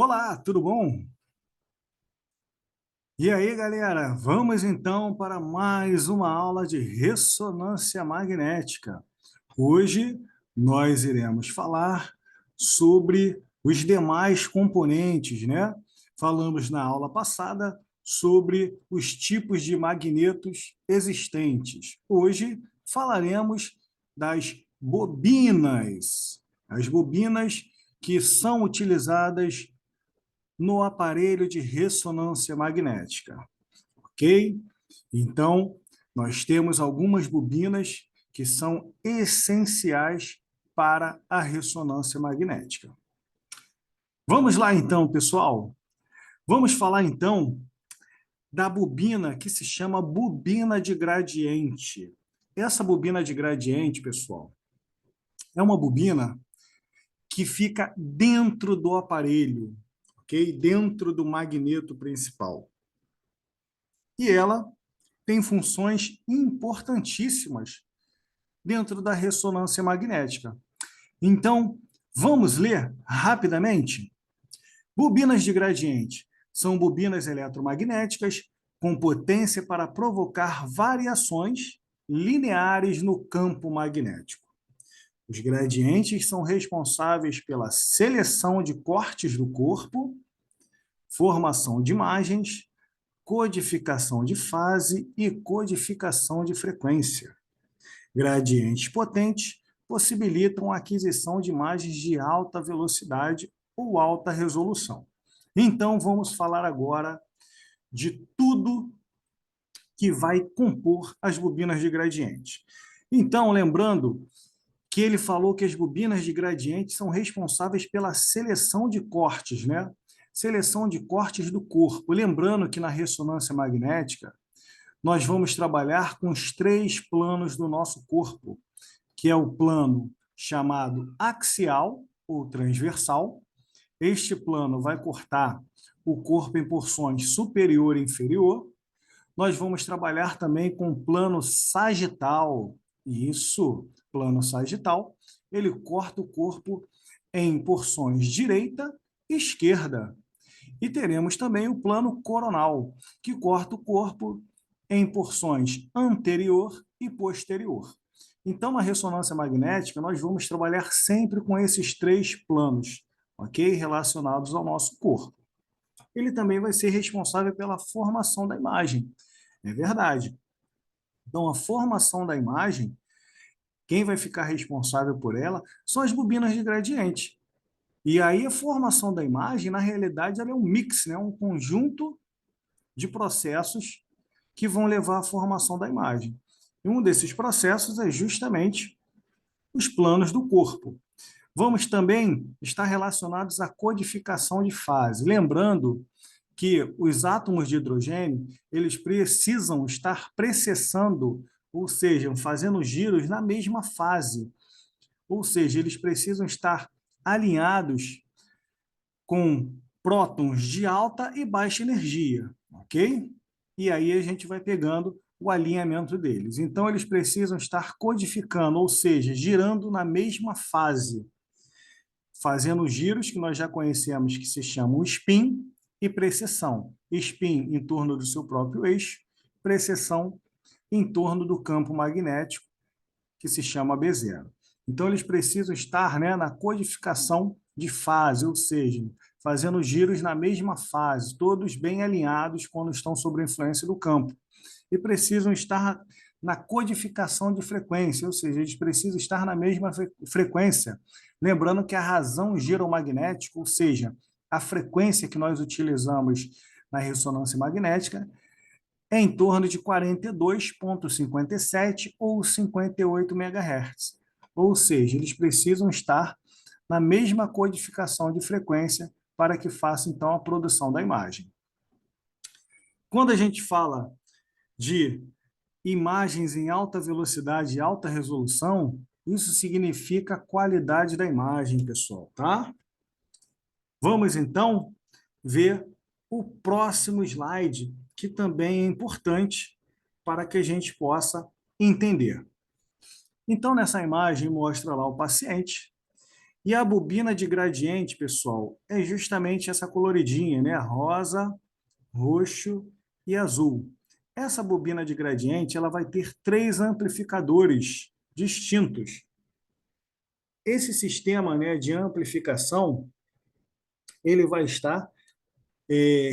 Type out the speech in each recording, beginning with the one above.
Olá, tudo bom? E aí, galera, vamos então para mais uma aula de ressonância magnética. Hoje nós iremos falar sobre os demais componentes, né? Falamos na aula passada sobre os tipos de magnetos existentes. Hoje falaremos das bobinas. As bobinas que são utilizadas no aparelho de ressonância magnética, ok? Então, nós temos algumas bobinas que são essenciais para a ressonância magnética. Vamos lá então, pessoal. Vamos falar então da bobina que se chama bobina de gradiente. Essa bobina de gradiente, pessoal, é uma bobina que fica dentro do aparelho, ok? Dentro do magneto principal. E ela tem funções importantíssimas dentro da ressonância magnética. Então, vamos ler rapidamente? Bobinas de gradiente são bobinas eletromagnéticas com potência para provocar variações lineares no campo magnético. Os gradientes são responsáveis pela seleção de cortes do corpo, formação de imagens, codificação de fase e codificação de frequência. Gradientes potentes possibilitam a aquisição de imagens de alta velocidade ou alta resolução. Então, vamos falar agora de tudo que vai compor as bobinas de gradiente. Então, lembrando que ele falou que as bobinas de gradiente são responsáveis pela seleção de cortes, né? Seleção de cortes do corpo. Lembrando que na ressonância magnética, nós vamos trabalhar com os três planos do nosso corpo, que é o plano chamado axial ou transversal. Este plano vai cortar o corpo em porções superior e inferior. Nós vamos trabalhar também com o plano sagital. Isso, plano sagital, ele corta o corpo em porções direita e esquerda. E teremos também o plano coronal, que corta o corpo em porções anterior e posterior. Então, na ressonância magnética, nós vamos trabalhar sempre com esses três planos, ok? Relacionados ao nosso corpo. Ele também vai ser responsável pela formação da imagem. É verdade. Então, a formação da imagem, quem vai ficar responsável por ela são as bobinas de gradiente. E aí a formação da imagem, na realidade, ela é um mix, né? Um conjunto de processos que vão levar à formação da imagem. E um desses processos é justamente os planos do corpo. Vamos também estar relacionados à codificação de fase. Lembrando que os átomos de hidrogênio, eles precisam estar precessando, ou seja, fazendo giros na mesma fase. Ou seja, eles precisam estar alinhados com prótons de alta e baixa energia, ok? E aí a gente vai pegando o alinhamento deles. Então, eles precisam estar codificando, ou seja, girando na mesma fase, fazendo giros que nós já conhecemos que se chamam spin e precessão. Spin em torno do seu próprio eixo, precessão em torno do campo magnético, que se chama B0. Então, eles precisam estar, né, na codificação de fase, ou seja, fazendo giros na mesma fase, todos bem alinhados quando estão sob a influência do campo. E precisam estar na codificação de frequência, ou seja, eles precisam estar na mesma frequência. Lembrando que a razão giromagnética, ou seja, a frequência que nós utilizamos na ressonância magnética, é em torno de 42,57 ou 58 MHz. Ou seja, eles precisam estar na mesma codificação de frequência para que faça, então, a produção da imagem. Quando a gente fala de imagens em alta velocidade e alta resolução, isso significa a qualidade da imagem, pessoal, tá? Vamos, então, ver o próximo slide, que também é importante para que a gente possa entender. Então, nessa imagem, mostra lá o paciente, E a bobina de gradiente, pessoal, é justamente essa coloridinha, né? Rosa, roxo e azul. Essa bobina de gradiente ela vai ter 3 amplificadores distintos. Esse sistema, né, de amplificação, ele vai estar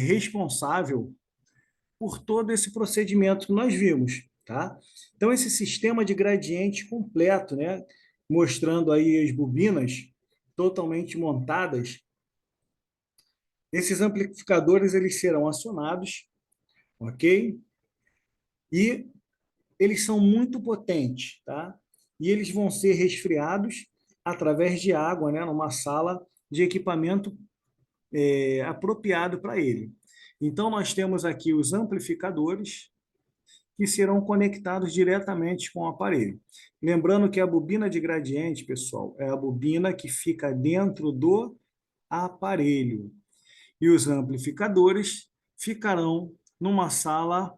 responsável por todo esse procedimento que nós vimos, tá? Então, esse sistema de gradiente completo, né, mostrando aí as bobinas totalmente montadas, esses amplificadores eles serão acionados, ok? E eles são muito potentes, tá? E eles vão ser resfriados através de água, né, numa sala de equipamento apropriado para ele. Então, nós temos aqui os amplificadores que serão conectados diretamente com o aparelho. Lembrando que a bobina de gradiente, pessoal, é a bobina que fica dentro do aparelho. E os amplificadores ficarão numa sala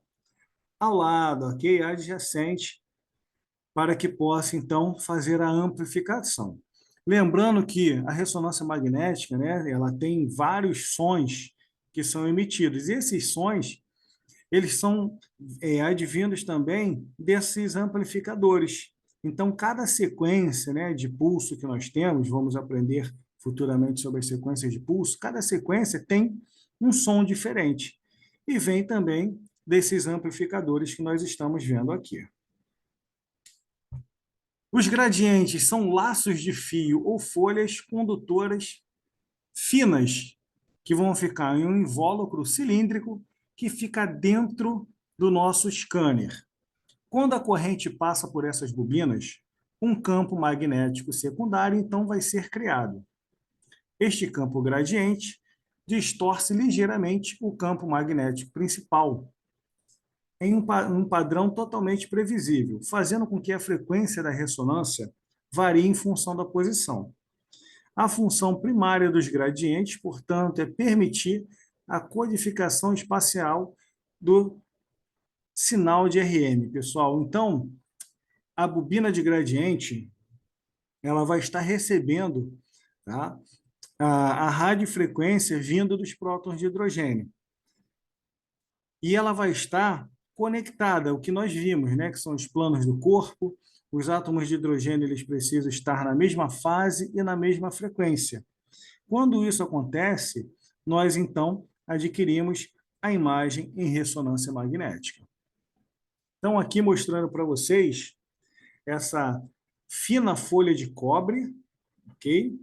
ao lado, ok? Adjacente, para que possa, então, fazer a amplificação. Lembrando que a ressonância magnética, né, ela tem vários sons que são emitidos. E esses sons, eles são advindos também desses amplificadores. Então, cada sequência, né, de pulso que nós temos, vamos aprender futuramente sobre as sequências de pulso, cada sequência tem um som diferente. E vem também desses amplificadores que nós estamos vendo aqui. Os gradientes são laços de fio ou folhas condutoras finas que vão ficar em um invólucro cilíndrico que fica dentro do nosso scanner. Quando a corrente passa por essas bobinas, um campo magnético secundário então vai ser criado. Este campo gradiente distorce ligeiramente o campo magnético principal em um padrão totalmente previsível, fazendo com que a frequência da ressonância varie em função da posição. A função primária dos gradientes, portanto, é permitir a codificação espacial do sinal de RM, pessoal. Então, a bobina de gradiente, ela vai estar recebendo, tá, a radiofrequência vindo dos prótons de hidrogênio. E ela vai estar conectada, o que nós vimos, né, que são os planos do corpo, os átomos de hidrogênio eles precisam estar na mesma fase e na mesma frequência. Quando isso acontece, nós então adquirimos a imagem em ressonância magnética. Então, aqui mostrando para vocês essa fina folha de cobre, ok?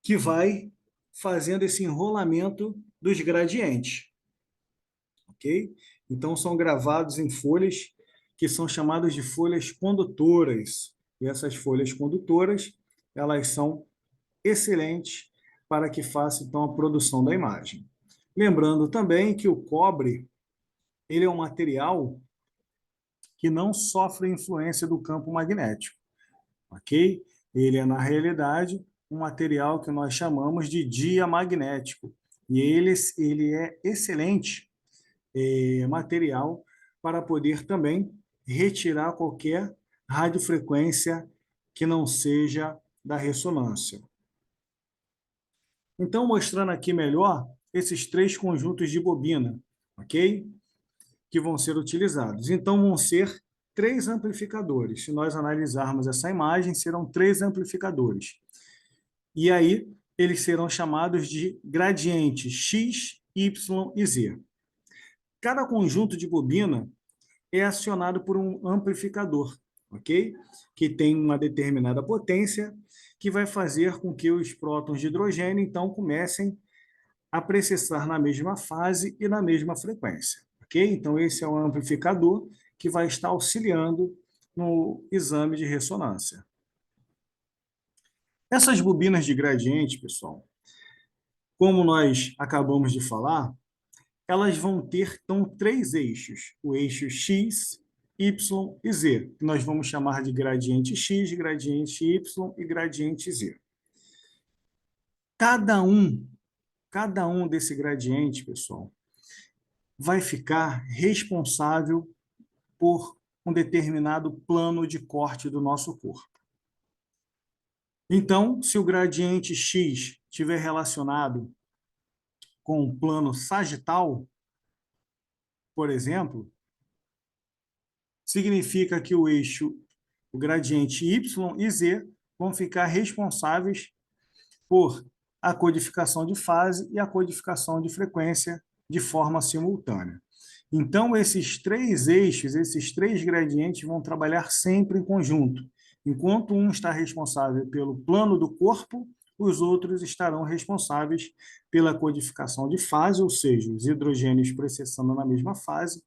Que vai fazendo esse enrolamento dos gradientes, ok? Então, são gravados em folhas que são chamadas de folhas condutoras. E essas folhas condutoras, elas são excelentes para que faça, então, a produção da imagem. Lembrando também que o cobre, ele é um material que não sofre influência do campo magnético, ok? Ele é, na realidade, um material que nós chamamos de diamagnético. E ele é excelente material para poder também retirar qualquer radiofrequência que não seja da ressonância. Então, mostrando aqui melhor esses 3 conjuntos de bobina, ok? Que vão ser utilizados. Então, vão ser 3 amplificadores. Se nós analisarmos essa imagem, serão 3 amplificadores. E aí, eles serão chamados de gradientes X, Y e Z. Cada conjunto de bobina é acionado por um amplificador, ok? Que tem uma determinada potência, que vai fazer com que os prótons de hidrogênio, então, comecem a precessar na mesma fase e na mesma frequência, ok? Então, esse é um amplificador que vai estar auxiliando no exame de ressonância. Essas bobinas de gradiente, pessoal, como nós acabamos de falar, elas vão ter, então, 3 eixos. O eixo X, Y e Z, que nós vamos chamar de gradiente X, gradiente Y e gradiente Z. Cada um desse gradiente, pessoal, vai ficar responsável por um determinado plano de corte do nosso corpo. Então, se o gradiente x estiver relacionado com o plano sagital, por exemplo, significa que o eixo, o gradiente y e z vão ficar responsáveis por a codificação de fase e a codificação de frequência de forma simultânea. Então, esses três eixos, esses três gradientes vão trabalhar sempre em conjunto. Enquanto um está responsável pelo plano do corpo, os outros estarão responsáveis pela codificação de fase, ou seja, os hidrogênios processando na mesma fase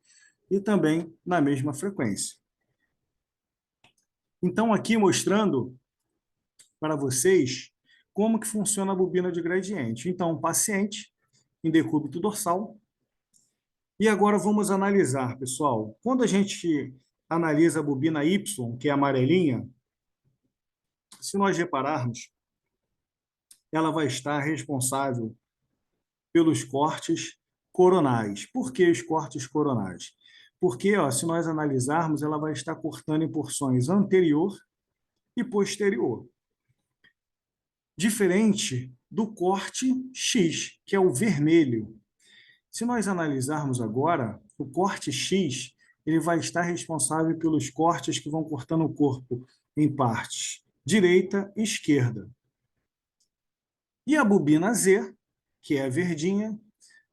e também na mesma frequência. Então, aqui mostrando para vocês como que funciona a bobina de gradiente. Então, paciente em decúbito dorsal. E agora vamos analisar, pessoal. Quando a gente analisa a bobina Y, que é amarelinha, se nós repararmos, ela vai estar responsável pelos cortes coronais. Por que os cortes coronais? Porque, ó, se nós analisarmos, ela vai estar cortando em porções anterior e posterior. Diferente do corte X, que é o vermelho. Se nós analisarmos agora, o corte X ele vai estar responsável pelos cortes que vão cortando o corpo em partes direita e esquerda. E a bobina Z, que é a verdinha,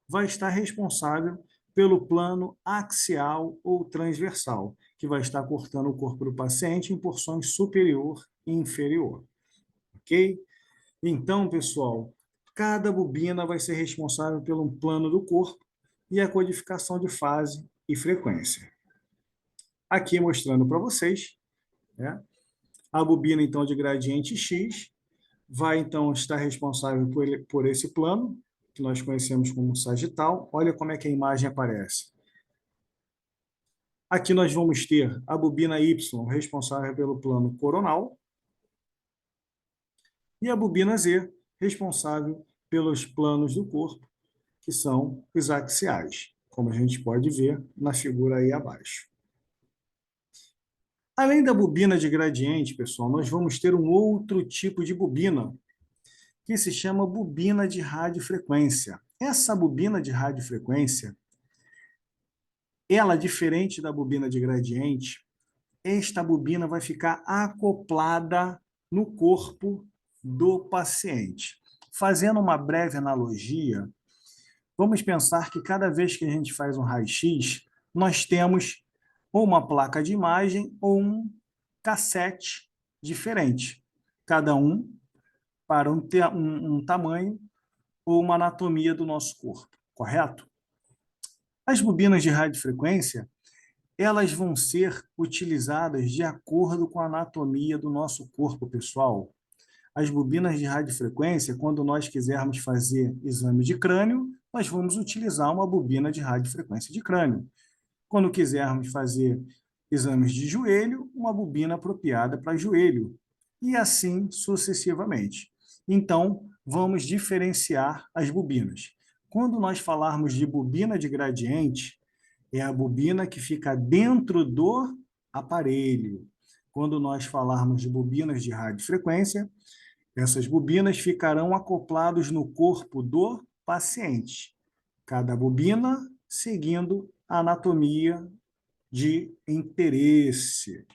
vai estar responsável pelo plano axial ou transversal, que vai estar cortando o corpo do paciente em porções superior e inferior. Ok? Então, pessoal, cada bobina vai ser responsável pelo plano do corpo e a codificação de fase e frequência. Aqui mostrando para vocês, né, a bobina então de gradiente X vai então estar responsável por esse plano, que nós conhecemos como sagital. Olha como é que a imagem aparece. Aqui nós vamos ter a bobina Y responsável pelo plano coronal e a bobina Z responsável pelos planos do corpo, que são os axiais, como a gente pode ver na figura aí abaixo. Além da bobina de gradiente, pessoal, nós vamos ter um outro tipo de bobina, que se chama bobina de radiofrequência. Essa bobina de radiofrequência, ela, diferente da bobina de gradiente, esta bobina vai ficar acoplada no corpo do paciente. Fazendo uma breve analogia, vamos pensar que cada vez que a gente faz um raio-x, nós temos ou uma placa de imagem ou um cassete diferente, cada um para um tamanho ou uma anatomia do nosso corpo, correto? As bobinas de radiofrequência, elas vão ser utilizadas de acordo com a anatomia do nosso corpo, pessoal. As bobinas de radiofrequência, quando nós quisermos fazer exame de crânio, nós vamos utilizar uma bobina de radiofrequência de crânio. Quando quisermos fazer exames de joelho, uma bobina apropriada para joelho. E assim sucessivamente. Então, vamos diferenciar as bobinas. Quando nós falarmos de bobina de gradiente, é a bobina que fica dentro do aparelho. Quando nós falarmos de bobinas de radiofrequência, essas bobinas ficarão acopladas no corpo do paciente. Cada bobina seguindo a anatomia de interesse.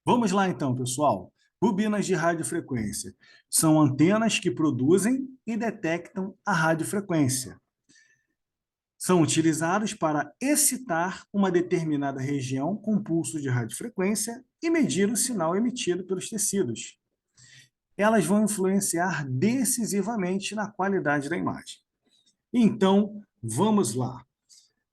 Vamos lá então, pessoal. Bobinas de radiofrequência são antenas que produzem e detectam a radiofrequência. São utilizados para excitar uma determinada região com pulso de radiofrequência e medir o sinal emitido pelos tecidos. Elas vão influenciar decisivamente na qualidade da imagem. Então, vamos lá.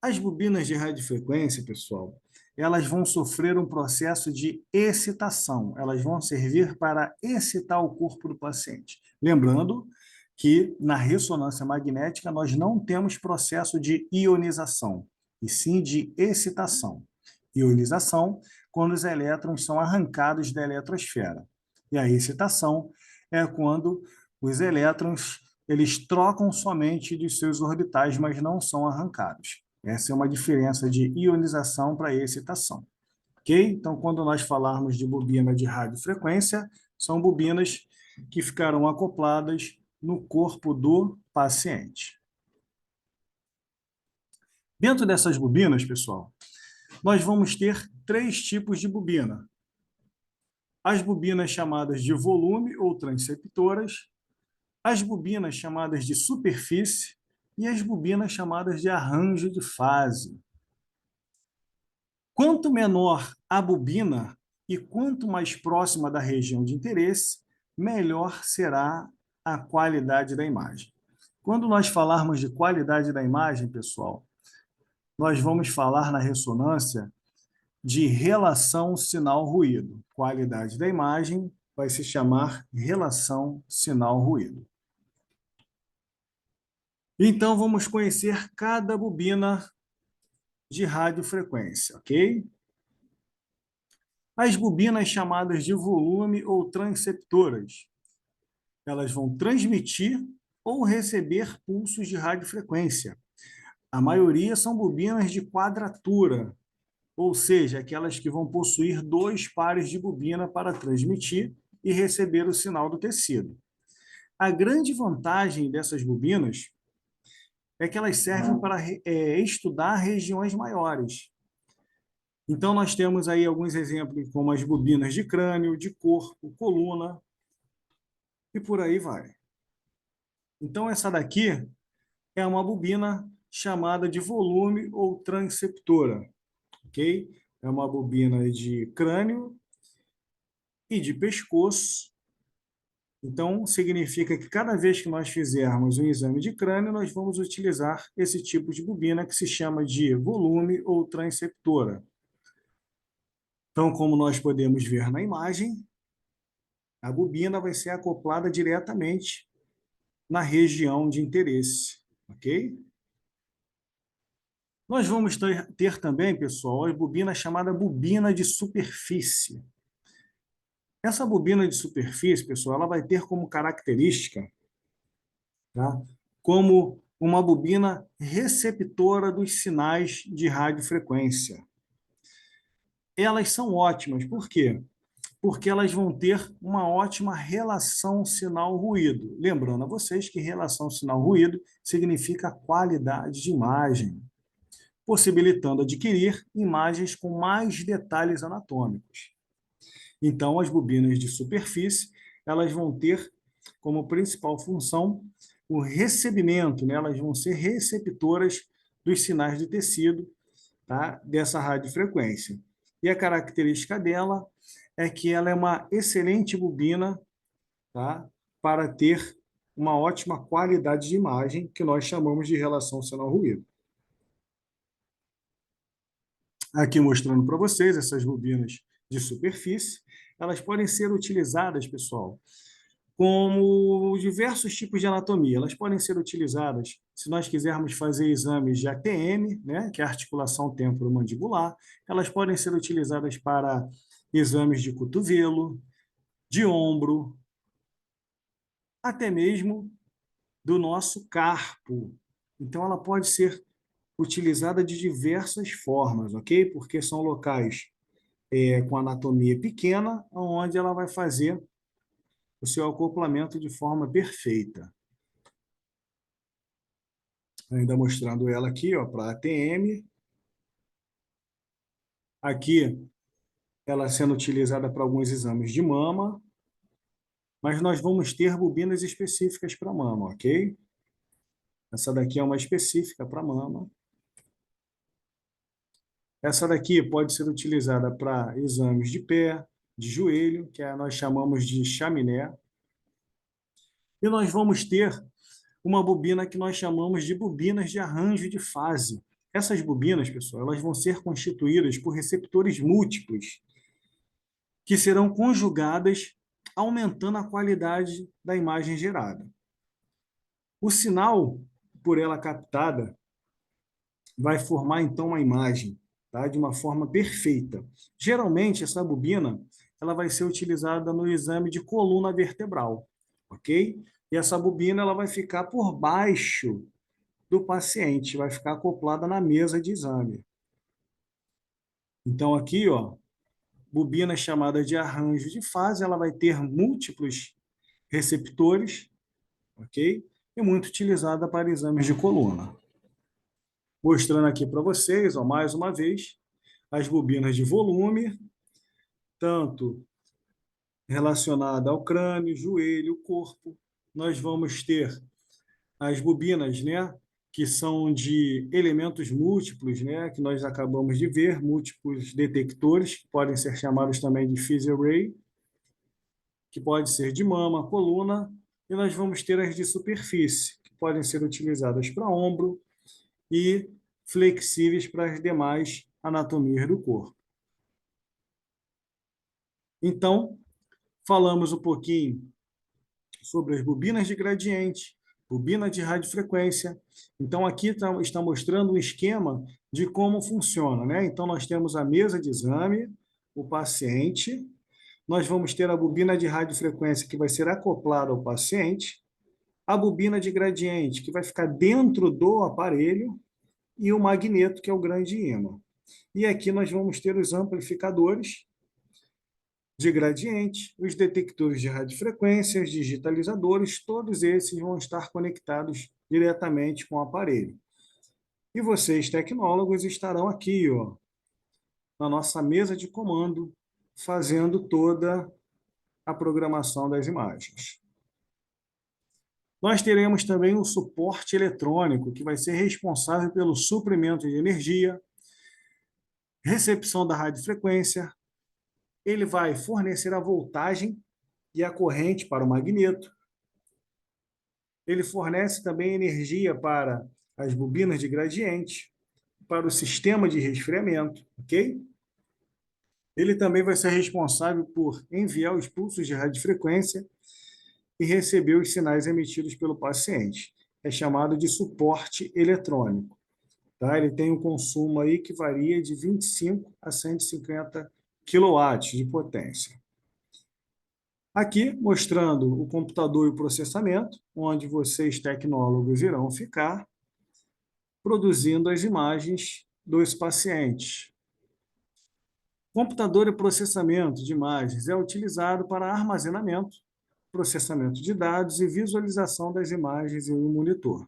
As bobinas de radiofrequência, pessoal, elas vão sofrer um processo de excitação. Elas vão servir para excitar o corpo do paciente. Lembrando que na ressonância magnética nós não temos processo de ionização, e sim de excitação. Ionização, quando os elétrons são arrancados da eletrosfera. E a excitação é quando os elétrons eles trocam somente de seus orbitais, mas não são arrancados. Essa é uma diferença de ionização para excitação. Ok? Então, quando nós falarmos de bobina de radiofrequência, São bobinas que ficarão acopladas no corpo do paciente. Dentro dessas bobinas, pessoal, nós vamos ter 3 tipos de bobina. As bobinas chamadas de volume ou transceptoras, as bobinas chamadas de superfície e as bobinas chamadas de arranjo de fase. Quanto menor a bobina e quanto mais próxima da região de interesse, melhor será a qualidade da imagem. Quando nós falarmos de qualidade da imagem, pessoal, nós vamos falar na ressonância de relação sinal-ruído. Qualidade da imagem vai se chamar relação sinal-ruído. Então, vamos conhecer cada bobina de radiofrequência, ok? As bobinas chamadas de volume ou transceptoras, elas vão transmitir ou receber pulsos de radiofrequência. A maioria são bobinas de quadratura, ou seja, aquelas que vão possuir 2 pares de bobina para transmitir e receber o sinal do tecido. A grande vantagem dessas bobinas é que elas servem para estudar regiões maiores. Então, nós temos aí alguns exemplos, como as bobinas de crânio, de corpo, coluna, e por aí vai. Então, essa daqui é uma bobina chamada de volume ou transceptora, ok? É uma bobina de crânio e de pescoço. Então, significa que cada vez que nós fizermos um exame de crânio, nós vamos utilizar esse tipo de bobina que se chama de volume ou transceptora. Então, como nós podemos ver na imagem, a bobina vai ser acoplada diretamente na região de interesse, ok? Nós vamos ter também, pessoal, a bobina chamada bobina de superfície. Essa bobina de superfície, pessoal, ela vai ter como característica, tá, como uma bobina receptora dos sinais de radiofrequência. Elas são ótimas, por quê? Porque elas vão ter uma ótima relação sinal-ruído. Lembrando a vocês que relação sinal-ruído significa qualidade de imagem, possibilitando adquirir imagens com mais detalhes anatômicos. Então, as bobinas de superfície, elas vão ter como principal função o recebimento, né? Elas vão ser receptoras dos sinais de tecido, tá, dessa radiofrequência. E a característica dela é que ela é uma excelente bobina, tá, para ter uma ótima qualidade de imagem, que nós chamamos de relação sinal-ruído. Aqui mostrando para vocês essas bobinas de superfície, elas podem ser utilizadas, pessoal, como diversos tipos de anatomia. Elas podem ser utilizadas se nós quisermos fazer exames de ATM, né, que é a articulação temporomandibular. Elas podem ser utilizadas para exames de cotovelo, de ombro, até mesmo do nosso carpo. Então, ela pode ser utilizada de diversas formas, ok? Porque são locais com anatomia pequena, onde ela vai fazer o seu acoplamento de forma perfeita. Ainda mostrando ela aqui, ó, para ATM. Aqui, ela sendo utilizada para alguns exames de mama, mas nós vamos ter bobinas específicas para mama, ok? Essa daqui é uma específica para mama. Essa daqui pode ser utilizada para exames de pé, de joelho, que nós chamamos de chaminé. E nós vamos ter uma bobina que nós chamamos de bobinas de arranjo de fase. Essas bobinas, pessoal, elas vão ser constituídas por receptores múltiplos, que serão conjugadas, aumentando a qualidade da imagem gerada. O sinal, por ela captada, vai formar, então, uma imagem, tá, de uma forma perfeita. Geralmente, essa bobina ela vai ser utilizada no exame de coluna vertebral, ok? E essa bobina ela vai ficar por baixo do paciente, vai ficar acoplada na mesa de exame. Então, aqui, ó, bobina chamada de arranjo de fase, ela vai ter múltiplos receptores, ok? E muito utilizada para exames de coluna. Mostrando aqui para vocês, ó, mais uma vez, as bobinas de volume, tanto relacionada ao crânio, joelho, corpo. Nós vamos ter as bobinas, né, que são de elementos múltiplos, né, que nós acabamos de ver, múltiplos detectores, que podem ser chamados também de phase array, que pode ser de mama, coluna, e nós vamos ter as de superfície, que podem ser utilizadas para ombro e flexíveis para as demais anatomias do corpo. Então, falamos um pouquinho sobre as bobinas de gradiente, bobina de radiofrequência. Então, aqui está mostrando um esquema de como funciona, né? Então, nós temos a mesa de exame, o paciente, nós vamos ter a bobina de radiofrequência que vai ser acoplada ao paciente, a bobina de gradiente, que vai ficar dentro do aparelho, e o magneto, que é o grande ímã. E aqui nós vamos ter os amplificadores de gradiente, os detectores de radiofrequência, os digitalizadores, todos esses vão estar conectados diretamente com o aparelho. E vocês, tecnólogos, estarão aqui, ó, na nossa mesa de comando, fazendo toda a programação das imagens. Nós teremos também o suporte eletrônico, que vai ser responsável pelo suprimento de energia, recepção da radiofrequência, ele vai fornecer a voltagem e a corrente para o magneto. Ele fornece também energia para as bobinas de gradiente, para o sistema de resfriamento, ok? Ele também vai ser responsável por enviar os pulsos de radiofrequência e receber os sinais emitidos pelo paciente. É chamado de suporte eletrônico. Tá? Ele tem um consumo aí que varia de 25 a 150 quilowatts de potência. Aqui, mostrando o computador e o processamento, onde vocês, tecnólogos, irão ficar produzindo as imagens dos pacientes. Computador e processamento de imagens é utilizado para armazenamento, processamento de dados e visualização das imagens em um monitor.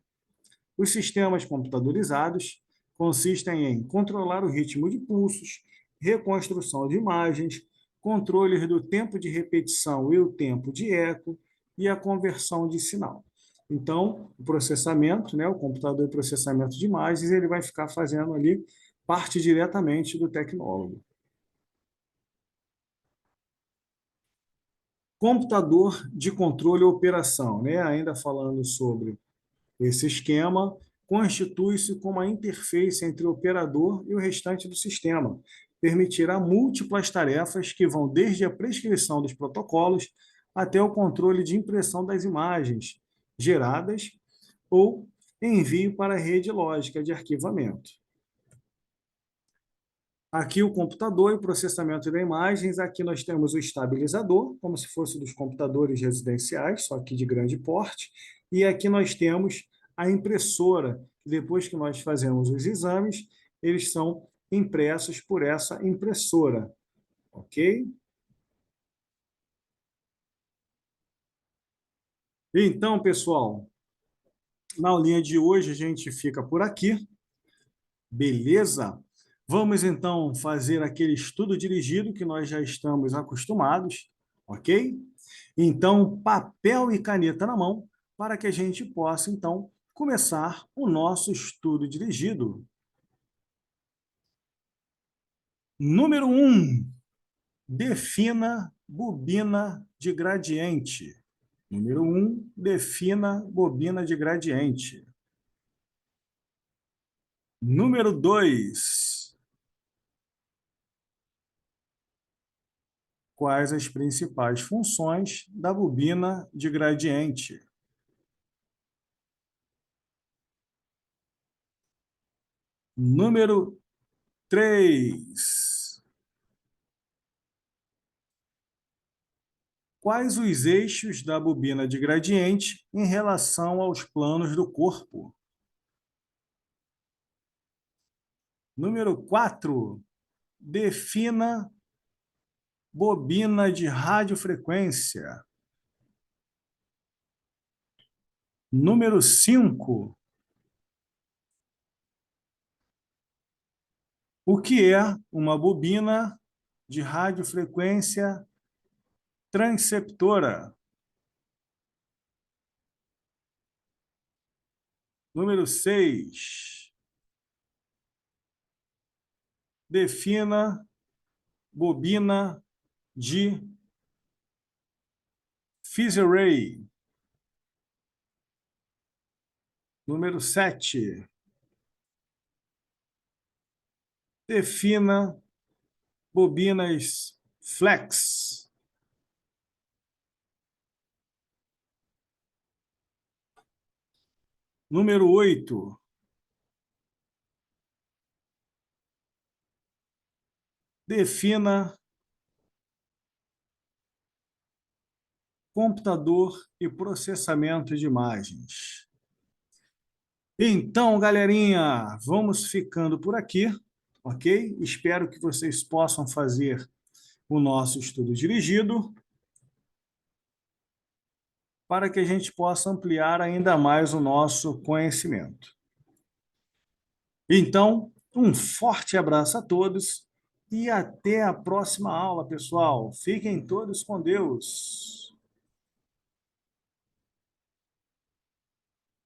Os sistemas computadorizados consistem em controlar o ritmo de pulsos, reconstrução de imagens, controles do tempo de repetição e o tempo de eco e a conversão de sinal. Então, o processamento, né, o computador de processamento de imagens, ele vai ficar fazendo ali parte diretamente do tecnólogo. Computador de controle e operação, né? Ainda falando sobre esse esquema, constitui-se como a interface entre o operador e o restante do sistema. Permitirá múltiplas tarefas que vão desde a prescrição dos protocolos até o controle de impressão das imagens geradas ou envio para a rede lógica de arquivamento. Aqui o computador e processamento de imagens. Aqui nós temos o estabilizador, como se fosse dos computadores residenciais, só que de grande porte. E aqui nós temos a impressora. Depois que nós fazemos os exames, eles são impressos por essa impressora. Ok? Então, pessoal, na aulinha de hoje a gente fica por aqui. Beleza? Vamos então fazer aquele estudo dirigido que nós já estamos acostumados, ok? Então, papel e caneta na mão, para que a gente possa, então, começar o nosso estudo dirigido. Número 1, defina bobina de gradiente. Número 1, defina bobina de gradiente. Número 2, quais as principais funções da bobina de gradiente? Número 3. Quais os eixos da bobina de gradiente em relação aos planos do corpo? Número 4. Defina bobina de radiofrequência. Número 5. O que é uma bobina de radiofrequência transceptora? Número 6. Defina bobina de phased array. Número 7. Defina bobinas flex. Número 8. Defina computador e processamento de imagens. Então, galerinha, vamos ficando por aqui, ok? Espero que vocês possam fazer o nosso estudo dirigido para que a gente possa ampliar ainda mais o nosso conhecimento. Então, um forte abraço a todos e até a próxima aula, pessoal. Fiquem todos com Deus.